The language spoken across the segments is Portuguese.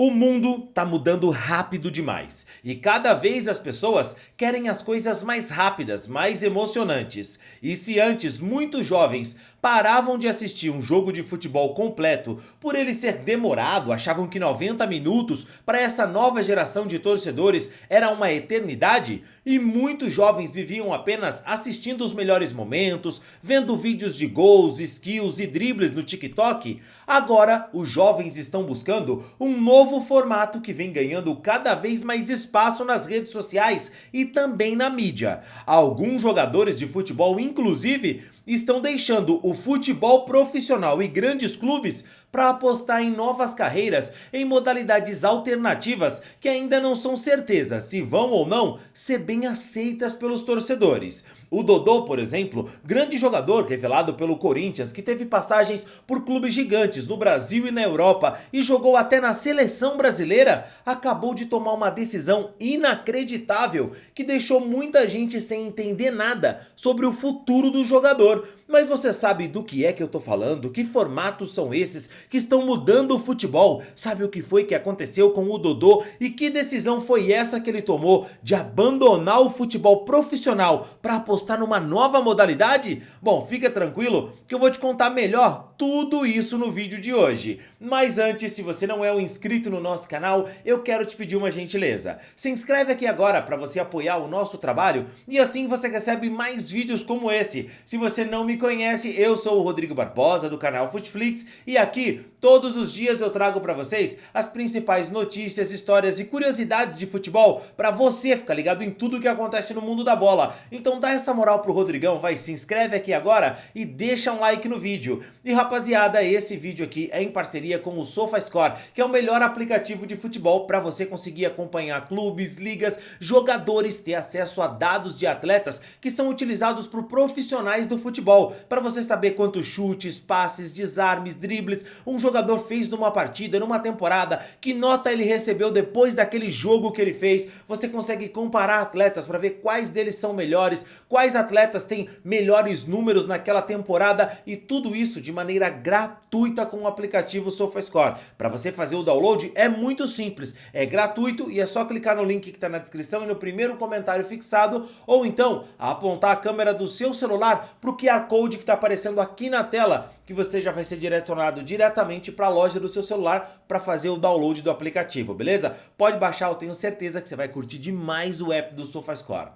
O mundo tá mudando rápido demais e cada vez as pessoas querem as coisas mais rápidas, mais emocionantes. E se antes muitos jovens paravam de assistir um jogo de futebol completo por ele ser demorado, achavam que 90 minutos para essa nova geração de torcedores era uma eternidade, e muitos jovens viviam apenas assistindo os melhores momentos, vendo vídeos de gols, skills e dribles no TikTok, agora os jovens estão buscando um novo formato que vem ganhando cada vez mais espaço nas redes sociais e também na mídia. Alguns jogadores de futebol, inclusive, estão deixando o futebol profissional e grandes clubes para apostar em novas carreiras em modalidades alternativas que ainda não são certeza se vão ou não ser bem aceitas pelos torcedores. O Dodô, por exemplo, grande jogador revelado pelo Corinthians, que teve passagens por clubes gigantes no Brasil e na Europa e jogou até na seleção brasileira, acabou de tomar uma decisão inacreditável que deixou muita gente sem entender nada sobre o futuro do jogador. Mas você sabe do que é que eu tô falando? Que formatos são esses que estão mudando o futebol? Sabe o que foi que aconteceu com o Dodô e que decisão foi essa que ele tomou de abandonar o futebol profissional para apostar numa nova modalidade? Bom, fica tranquilo que eu vou te contar melhor tudo isso no vídeo de hoje. Mas antes, se você não é um inscrito no nosso canal, eu quero te pedir uma gentileza. Se inscreve aqui agora para você apoiar o nosso trabalho e assim você recebe mais vídeos como esse. Se você não me conhece, eu sou o Rodrigo Barbosa do canal Futflix e aqui todos os dias eu trago para vocês as principais notícias, histórias e curiosidades de futebol para você ficar ligado em tudo que acontece no mundo da bola. Então dá essa moral pro Rodrigão, vai, se inscreve aqui agora e deixa um like no vídeo. E rapaziada, esse vídeo aqui é em parceria com o SofaScore, que é o melhor aplicativo de futebol para você conseguir acompanhar clubes, ligas, jogadores, ter acesso a dados de atletas que são utilizados por profissionais do futebol, para você saber quantos chutes, passes, desarmes, dribles um jogador fez numa partida, numa temporada, que nota ele recebeu depois daquele jogo que ele fez. Você consegue comparar atletas para ver quais deles são melhores, quais atletas têm melhores números naquela temporada e tudo isso de maneira gratuita com o aplicativo SofaScore. Para você fazer o download é muito simples, é gratuito e é só clicar no link que está na descrição e no primeiro comentário fixado, ou então apontar a câmera do seu celular para o QR Code que está aparecendo aqui na tela, que você já vai ser direcionado diretamente para a loja do seu celular para fazer o download do aplicativo, beleza? Pode baixar, eu tenho certeza que você vai curtir demais o app do SofaScore.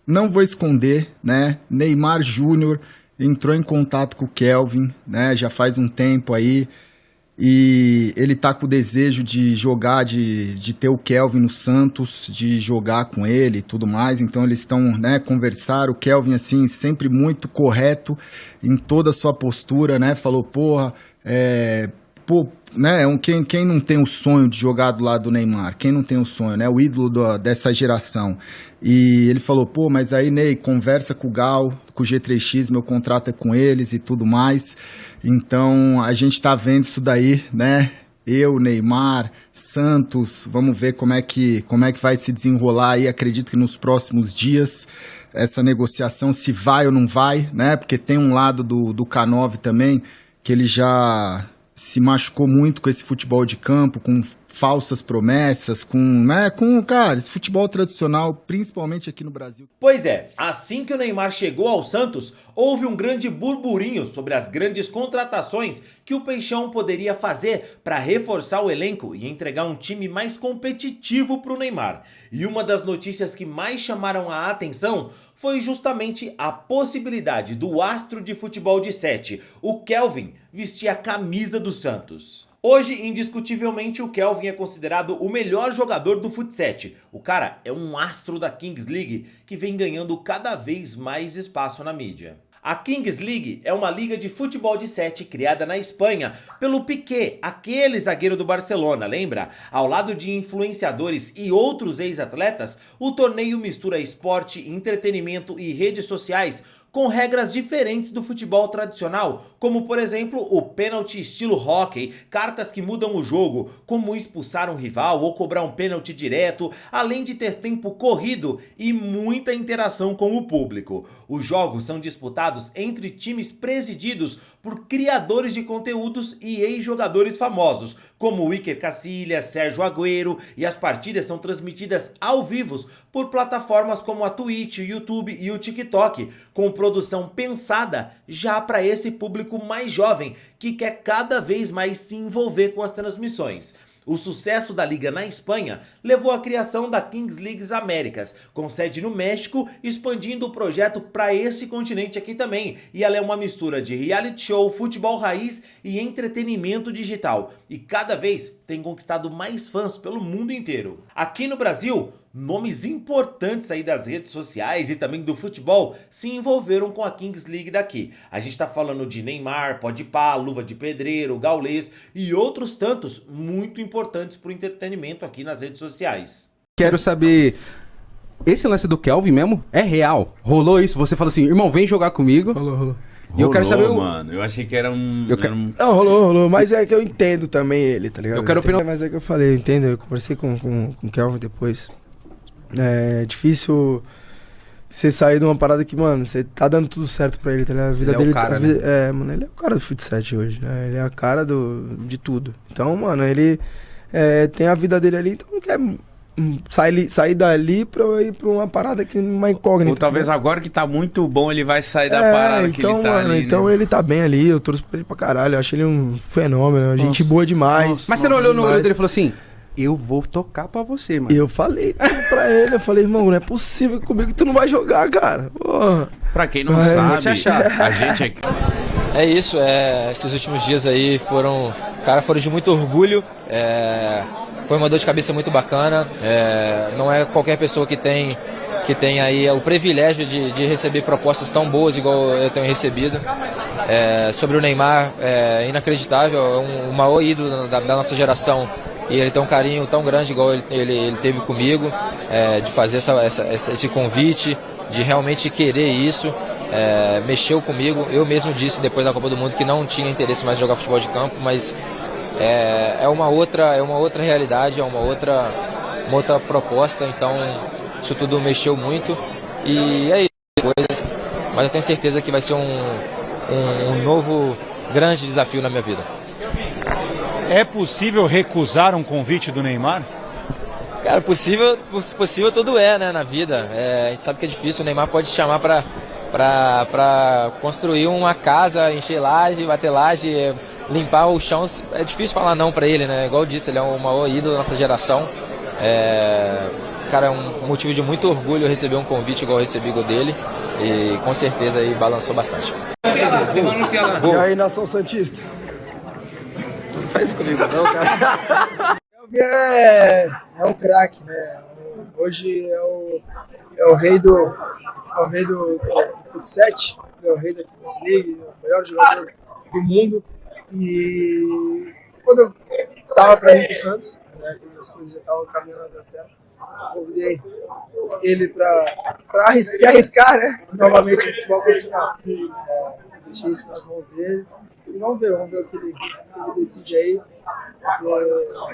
Não vou esconder, né? Neymar Júnior entrou em contato com o Kelvin, né? Já faz um tempo aí. E ele tá com o desejo de jogar, de ter o Kelvin no Santos, de jogar com ele e tudo mais. Então eles estão, né, conversaram. O Kelvin, assim, sempre muito correto em toda a sua postura, né? Falou, porra, né, quem não tem o sonho de jogar do lado do Neymar? Quem não tem o sonho, né? O ídolo dessa geração. E ele falou, pô, mas aí, Ney, conversa com o Gal, com o G3X, meu contrato é com eles e tudo mais. Então, a gente tá vendo isso daí, né? Eu, Neymar, Santos, vamos ver como é que vai se desenrolar aí. Acredito que nos próximos dias essa negociação, se vai ou não vai, né? Porque tem um lado do K9 também, que ele já se machucou muito com esse futebol de campo, com falsas promessas, cara, esse futebol tradicional, principalmente aqui no Brasil. Pois é, assim que o Neymar chegou ao Santos, houve um grande burburinho sobre as grandes contratações que o Peixão poderia fazer para reforçar o elenco e entregar um time mais competitivo para o Neymar. E uma das notícias que mais chamaram a atenção foi justamente a possibilidade do astro de futebol de 7, o Kelvin, vestir a camisa do Santos. Hoje, indiscutivelmente, o Kelvin é considerado o melhor jogador do Fut7. O cara é um astro da Kings League que vem ganhando cada vez mais espaço na mídia. A Kings League é uma liga de futebol de 7 criada na Espanha pelo Piqué, aquele zagueiro do Barcelona, lembra? Ao lado de influenciadores e outros ex-atletas, o torneio mistura esporte, entretenimento e redes sociais com regras diferentes do futebol tradicional, como por exemplo o pênalti estilo hóquei, cartas que mudam o jogo, como expulsar um rival ou cobrar um pênalti direto, além de ter tempo corrido e muita interação com o público. Os jogos são disputados entre times presididos por criadores de conteúdos e ex-jogadores famosos, como Iker Casillas, Sérgio Agüero, e as partidas são transmitidas ao vivo por plataformas como a Twitch, o YouTube e o TikTok, com produção pensada já para esse público mais jovem que quer cada vez mais se envolver com as transmissões. O sucesso da liga na Espanha levou à criação da Kings League Américas, com sede no México, expandindo o projeto para esse continente aqui também. E ela é uma mistura de reality show, futebol raiz e entretenimento digital. E cada vez tem conquistado mais fãs pelo mundo inteiro. Aqui no Brasil, nomes importantes aí das redes sociais e também do futebol se envolveram com a Kings League daqui. A gente tá falando de Neymar, Podpah, Luva de Pedreiro, Gaules e outros tantos muito importantes pro entretenimento aqui nas redes sociais. Quero saber, esse lance do Kelvin mesmo é real? Rolou isso? Você falou assim, irmão, vem jogar comigo. Rolou. E eu quero saber mano, eu achei que era um... Não, rolou, mas é que eu entendo também ele, tá ligado? Eu quero opinar. Mas é que eu falei, eu entendo, eu conversei com o Kelvin depois. É difícil você sair de uma parada que, mano, você tá dando tudo certo pra ele, tá ligado? A vida Ele dele... é o cara, né? Mano, ele é o cara do futsal hoje, né? Ele é a cara de tudo. Então, mano, ele tem a vida dele ali, então não quer sair dali pra ir pra uma parada que uma incógnita. Ou talvez agora que tá muito bom, ele vai sair da parada que ele tá mano, ali, então né? ele tá bem ali, eu torço pra ele pra caralho, eu acho ele um fenômeno, gente boa demais. Mas você não olhou no olho dele e falou assim, eu vou tocar pra você, mano. E eu falei pra ele, irmão, não é possível comigo que tu não vai jogar, cara. Porra. Pra quem não sabe, achar. a gente aqui... É isso, esses últimos dias aí foram de muito orgulho, foi uma dor de cabeça muito bacana, não é qualquer pessoa que tem aí o privilégio de receber propostas tão boas igual eu tenho recebido. Sobre o Neymar, é inacreditável, é um maior ídolo da nossa geração e ele tem um carinho tão grande igual ele teve comigo, de fazer esse convite, de realmente querer isso. Mexeu comigo, eu mesmo disse depois da Copa do Mundo que não tinha interesse mais em jogar futebol de campo, mas é uma outra realidade, é uma outra proposta, então isso tudo mexeu muito e é isso, mas eu tenho certeza que vai ser um novo grande desafio na minha vida. É possível recusar um convite do Neymar? Cara, possível tudo né, na vida, a gente sabe que é difícil, o Neymar pode te chamar para construir uma casa, encher laje, bater laje, limpar o chão, é difícil falar não para ele, né? Igual eu disse, ele é o maior ídolo da nossa geração. Cara, é um motivo de muito orgulho receber um convite igual eu recebi o dele e com certeza aí balançou bastante. E aí, Nação Santista? Não faz isso comigo não, cara. É um craque, né? Hoje é o rei do futsal, é o rei da Kings League, o melhor jogador do mundo. E quando eu tava pra ir pro Santos, né, quando as coisas já estavam caminhando a dar certo, eu convidei ele pra se arriscar, né, novamente no futebol profissional. Deixei isso nas mãos dele. E vamos ver o que ele decide aí.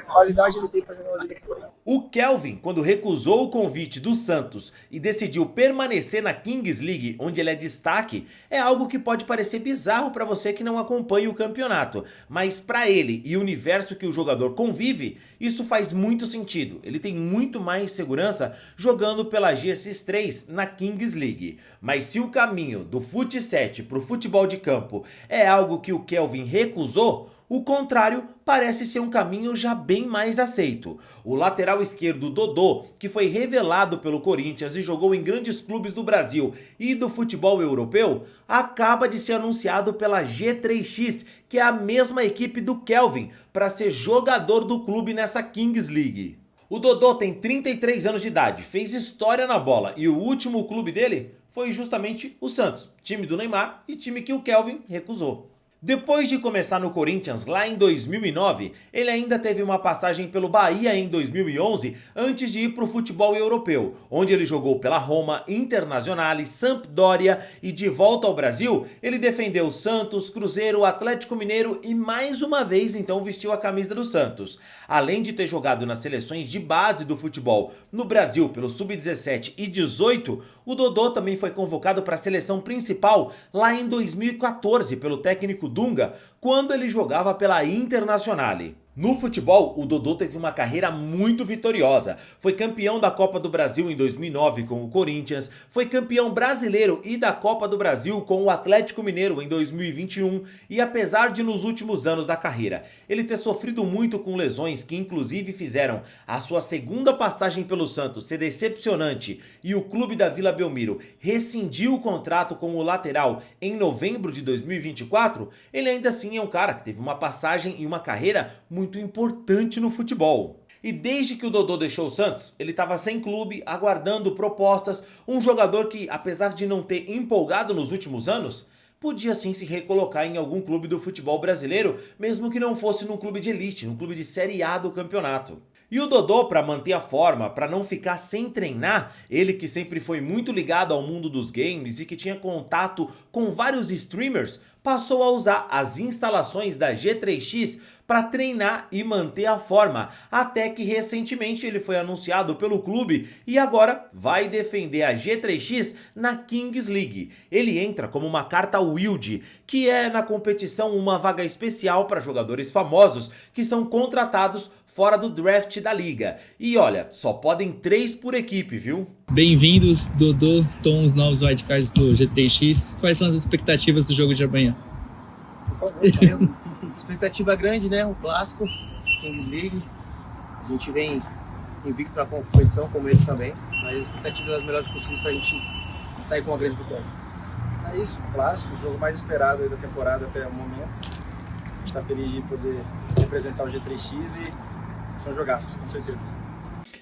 Qualidade ele tem para jogar uma liga que sai. O Kelvin, quando recusou o convite do Santos e decidiu permanecer na Kings League, onde ele é destaque, é algo que pode parecer bizarro para você que não acompanha o campeonato, mas para ele e o universo que o jogador convive, isso faz muito sentido. Ele tem muito mais segurança jogando pela GSX3 na Kings League. Mas se o caminho do Fut7 para o futebol de campo é algo que o Kelvin recusou, o contrário parece ser um caminho já bem mais aceito. O lateral esquerdo Dodô, que foi revelado pelo Corinthians e jogou em grandes clubes do Brasil e do futebol europeu, acaba de ser anunciado pela G3X, que é a mesma equipe do Kelvin, para ser jogador do clube nessa Kings League. O Dodô tem 33 anos de idade, fez história na bola e o último clube dele foi justamente o Santos, time do Neymar e time que o Kelvin recusou. Depois de começar no Corinthians lá em 2009, ele ainda teve uma passagem pelo Bahia em 2011 antes de ir para o futebol europeu, onde ele jogou pela Roma, Internazionale, Sampdoria e de volta ao Brasil, ele defendeu Santos, Cruzeiro, Atlético Mineiro e mais uma vez então vestiu a camisa do Santos. Além de ter jogado nas seleções de base do futebol no Brasil pelo Sub-17 e 18, o Dodô também foi convocado para a seleção principal lá em 2014 pelo técnico Dunga, quando ele jogava pela Internazionale. No futebol, o Dodô teve uma carreira muito vitoriosa. Foi campeão da Copa do Brasil em 2009 com o Corinthians, foi campeão brasileiro e da Copa do Brasil com o Atlético Mineiro em 2021 e apesar de nos últimos anos da carreira ele ter sofrido muito com lesões que inclusive fizeram a sua segunda passagem pelo Santos ser decepcionante e o clube da Vila Belmiro rescindiu o contrato com o lateral em novembro de 2024, ele ainda assim é um cara que teve uma passagem e uma carreira muito importante no futebol. E desde que o Dodô deixou o Santos, ele estava sem clube, aguardando propostas, um jogador que, apesar de não ter empolgado nos últimos anos, podia sim se recolocar em algum clube do futebol brasileiro, mesmo que não fosse num clube de elite, num clube de Série A do campeonato. E o Dodô, para manter a forma, para não ficar sem treinar, ele que sempre foi muito ligado ao mundo dos games e que tinha contato com vários streamers, passou a usar as instalações da G3X para treinar e manter a forma, até que recentemente ele foi anunciado pelo clube e agora vai defender a G3X na Kings League. Ele entra como uma carta wild, que é na competição uma vaga especial para jogadores famosos que são contratados fora do draft da liga. E olha, só podem 3 por equipe, viu? Bem-vindos, Dodô, Tom, os novos wildcards do G3X. Quais são as expectativas do jogo de amanhã? Expectativa grande, né? Um clássico, Kings League. A gente vem invicto na competição, como eles também. Mas as expectativas as melhores possíveis pra gente sair com uma grande vitória. É isso, um clássico, o jogo mais esperado aí da temporada até o momento. A gente tá feliz de poder representar o G3X e ser um jogaço, com certeza.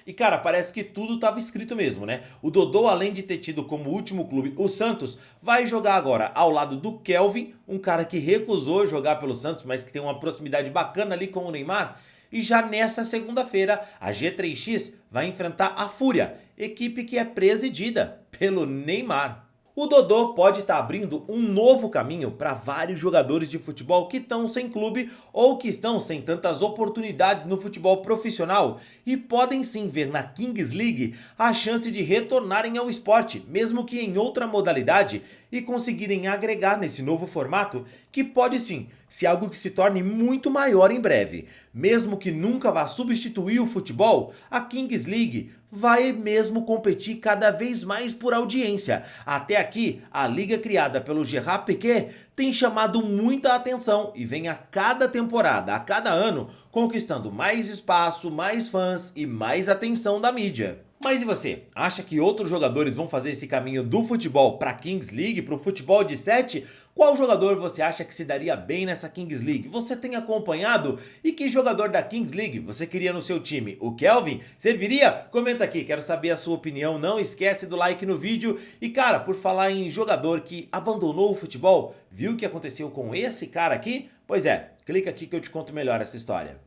E cara, parece que tudo estava escrito mesmo, né? O Dodô, além de ter tido como último clube o Santos, vai jogar agora ao lado do Kelvin, um cara que recusou jogar pelo Santos, mas que tem uma proximidade bacana ali com o Neymar. E já nessa segunda-feira, a G3X vai enfrentar a Fúria, equipe que é presidida pelo Neymar. O Dodô pode estar abrindo um novo caminho para vários jogadores de futebol que estão sem clube ou que estão sem tantas oportunidades no futebol profissional e podem sim ver na Kings League a chance de retornarem ao esporte, mesmo que em outra modalidade, e conseguirem agregar nesse novo formato que pode sim ser algo que se torne muito maior em breve. Mesmo que nunca vá substituir o futebol, a Kings League vai mesmo competir cada vez mais por audiência. Até aqui, a liga criada pelo Gerard Piqué tem chamado muita atenção e vem a cada temporada, a cada ano, conquistando mais espaço, mais fãs e mais atenção da mídia. Mas e você? Acha que outros jogadores vão fazer esse caminho do futebol para a Kings League, para o futebol de 7? Qual jogador você acha que se daria bem nessa Kings League? Você tem acompanhado? E que jogador da Kings League você queria no seu time? O Kelvin? Serviria? Comenta aqui, quero saber a sua opinião. Não esquece do like no vídeo. E cara, por falar em jogador que abandonou o futebol, viu o que aconteceu com esse cara aqui? Pois é, clica aqui que eu te conto melhor essa história.